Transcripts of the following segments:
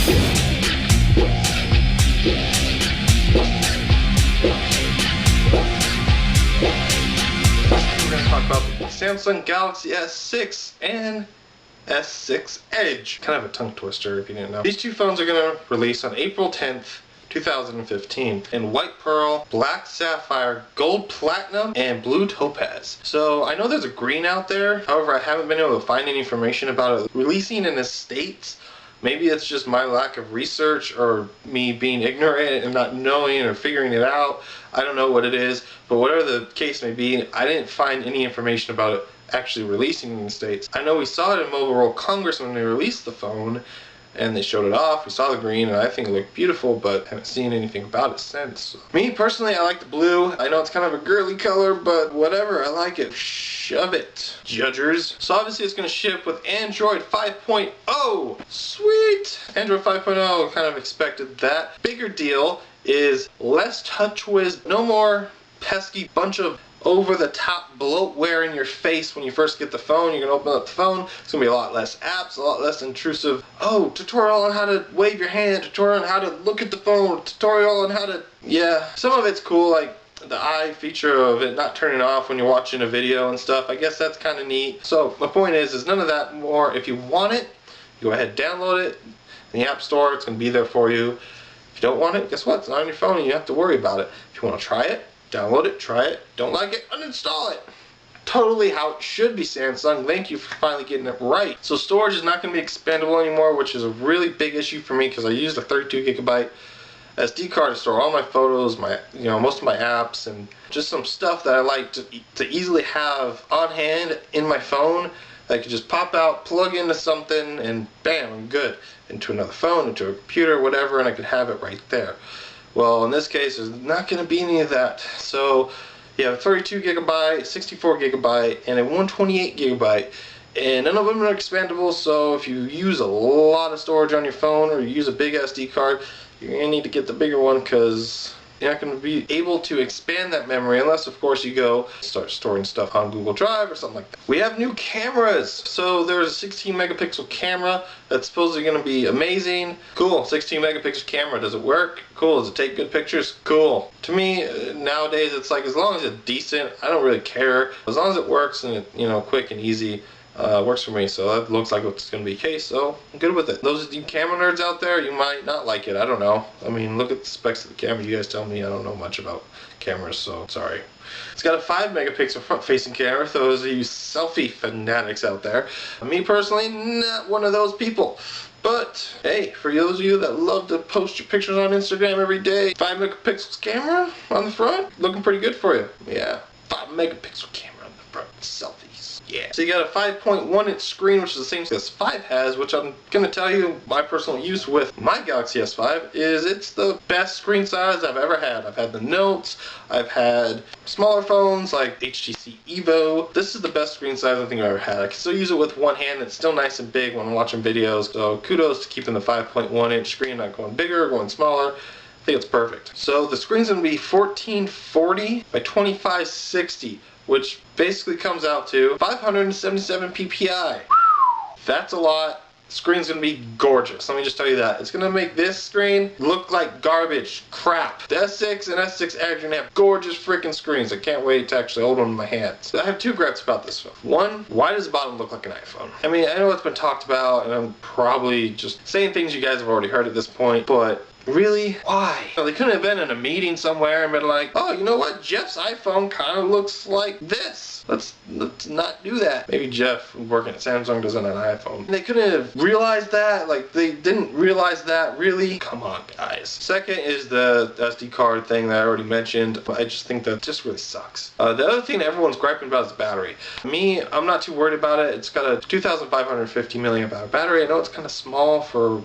We're going to talk about the Samsung Galaxy S6 and S6 Edge. Kind of a tongue twister if you didn't know. These two phones are going to release on April 10th, 2015 in white pearl, black sapphire, gold platinum, and blue topaz. So I know there's a green out there. However, I haven't been able to find any information about it releasing in the States. Maybe it's just my lack of research or me being ignorant and not knowing or figuring it out. I don't know what it is, but whatever the case may be, I didn't find any information about it actually releasing in the States. I know we saw it in Mobile World Congress when they released the phone, and they showed it off. We saw the green, and I think it looked beautiful, but haven't seen anything about it since. Me, personally, I like the blue. I know it's kind of a girly color, but whatever, I like it. Shove it, judgers. So obviously it's going to ship with Android 5.0. Sweet! Android 5.0, kind of expected that. Bigger deal is less TouchWiz, no more pesky bunch of over-the-top bloatware in your face when you first get the phone. You're going to open up the phone, it's going to be a lot less apps, a lot less intrusive. Oh, tutorial on how to wave your hand, tutorial on how to look at the phone, tutorial on how to... Yeah, some of it's cool, like the eye feature of it not turning off when you're watching a video and stuff. I guess that's kind of neat. So my point is none of that more. If you want it, you go ahead and download it in the App Store. It's going to be there for you. If you don't want it, guess what? It's not on your phone and you have to worry about it. If you want to try it, download it, try it, don't like it, uninstall it. Totally how it should be, Samsung. Thank you for finally getting it right. So storage is not going to be expandable anymore, which is a really big issue for me because I use the 32GB SD card to store all my photos, most of my apps, and just some stuff that I like to easily have on hand in my phone that I could just pop out, plug into something, and bam, I'm good. Into another phone, into a computer, whatever, and I could have it right there. Well, in this case, there's not going to be any of that. So you have 32GB, 64GB, and a 128GB, and none of them are expandable. So if you use a lot of storage on your phone or you use a big SD card, you're going to need to get the bigger one because you're not going to be able to expand that memory unless, of course, you go start storing stuff on Google Drive or something like that. We have new cameras. So there's a 16 megapixel camera that's supposedly going to be amazing. Cool, 16 megapixel camera. Does it work? Cool. Does it take good pictures? Cool. To me, nowadays, it's like as long as it's decent, I don't really care. As long as it works and it's quick and easy. Works for me, so that looks like it's going to be the case, so I'm good with it. Those of you camera nerds out there, you might not like it, I don't know. I mean, look at the specs of the camera. You guys tell me. I don't know much about cameras, so sorry. It's got a 5 megapixel front-facing camera for those of you selfie fanatics out there. Me personally, not one of those people. But, hey, for those of you that love to post your pictures on Instagram every day, 5 megapixels camera on the front, looking pretty good for you. Yeah, 5 megapixel camera on the front, selfies. Yeah. So you got a 5.1 inch screen, which is the same as S5 has, which I'm going to tell you my personal use with my Galaxy S5 is it's the best screen size I've ever had. I've had the Notes, I've had smaller phones like HTC Evo. This is the best screen size I think I've ever had. I can still use it with one hand. It's still nice and big when I'm watching videos. So kudos to keeping the 5.1 inch screen, not going bigger or going smaller. I think it's perfect. So the screen's going to be 1440 by 2560. Which basically comes out to 577 ppi. That's a lot. The screen's going to be gorgeous. Let me just tell you that. It's going to make this screen look like garbage crap. The S6 and S6 Edge are going to have gorgeous freaking screens. I can't wait to actually hold them in my hands. I have two gripes about this phone. One, why does the bottom look like an iPhone? I mean, I know it's been talked about, and I'm probably just saying things you guys have already heard at this point, but really? Why? They couldn't have been in a meeting somewhere and been like, oh, you know what? Jeff's iPhone kind of looks like this. Let's not do that. Maybe Jeff, working at Samsung, doesn't have an iPhone. They couldn't have realized that. Like, they didn't realize that. Really? Come on, guys. Second is the SD card thing that I already mentioned. I just think that just really sucks. The other thing that everyone's griping about is battery. Me, I'm not too worried about it. It's got a 2,550 milliamp hour battery. I know it's kind of small for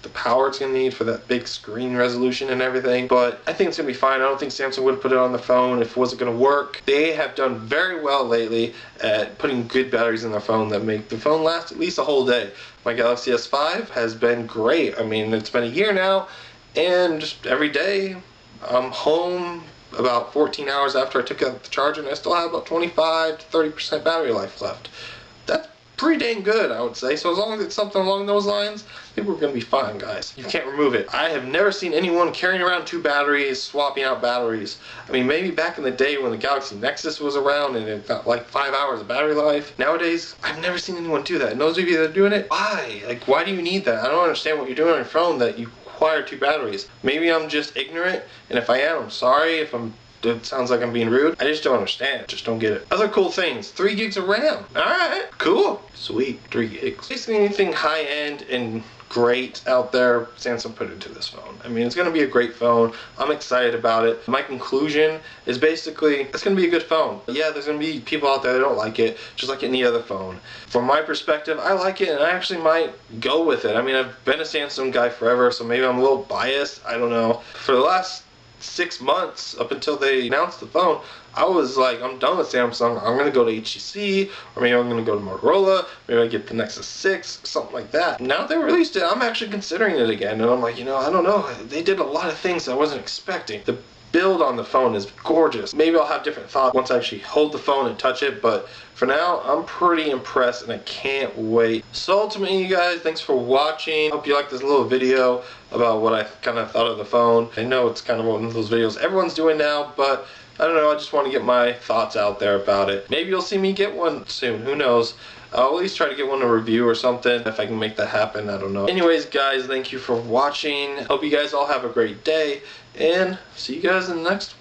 the power it's going to need for that big screen resolution and everything, but I think it's going to be fine. I don't think Samsung would have put it on the phone if it wasn't going to work. They have done very well lately at putting good batteries in their phone that make the phone last at least a whole day. My Galaxy S5 has been great. I mean, it's been a year now, and just every day I'm home about 14 hours after I took out the charger and I still have about 25 to 30% battery life left. That's pretty dang good, I would say. So as long as it's something along those lines, I think we're going to be fine, guys. You can't remove it. I have never seen anyone carrying around 2 batteries, swapping out batteries. I mean, maybe back in the day when the Galaxy Nexus was around and it got like 5 hours of battery life. Nowadays, I've never seen anyone do that. And those of you that are doing it, why? Like, why do you need that? I don't understand what you're doing on your phone that you require 2 batteries. Maybe I'm just ignorant, and if I am, I'm sorry if it sounds like I'm being rude. I just don't understand. Just don't get it. Other cool things. 3 gigs of RAM. Alright. Cool. Sweet. 3 gigs. Basically anything high-end and great out there, Samsung put into this phone. I mean, it's going to be a great phone. I'm excited about it. My conclusion is basically, it's going to be a good phone. Yeah, there's going to be people out there that don't like it, just like any other phone. From my perspective, I like it, and I actually might go with it. I mean, I've been a Samsung guy forever, so maybe I'm a little biased. I don't know. For the last 6 months, up until they announced the phone, I was like, I'm done with Samsung. I'm going to go to HTC, or maybe I'm going to go to Motorola, maybe I get the Nexus 6, something like that. Now they released it, I'm actually considering it again, and I'm like, you know, I don't know. They did a lot of things I wasn't expecting. The build on the phone is gorgeous. Maybe I'll have different thoughts once I actually hold the phone and touch it, but for now, I'm pretty impressed and I can't wait. So ultimately, you guys, thanks for watching. Hope you liked this little video about what I kind of thought of the phone. I know it's kind of one of those videos everyone's doing now, but I don't know, I just want to get my thoughts out there about it. Maybe you'll see me get one soon, who knows. I'll at least try to get one to review or something, if I can make that happen, I don't know. Anyways, guys, thank you for watching. Hope you guys all have a great day, and see you guys in the next one.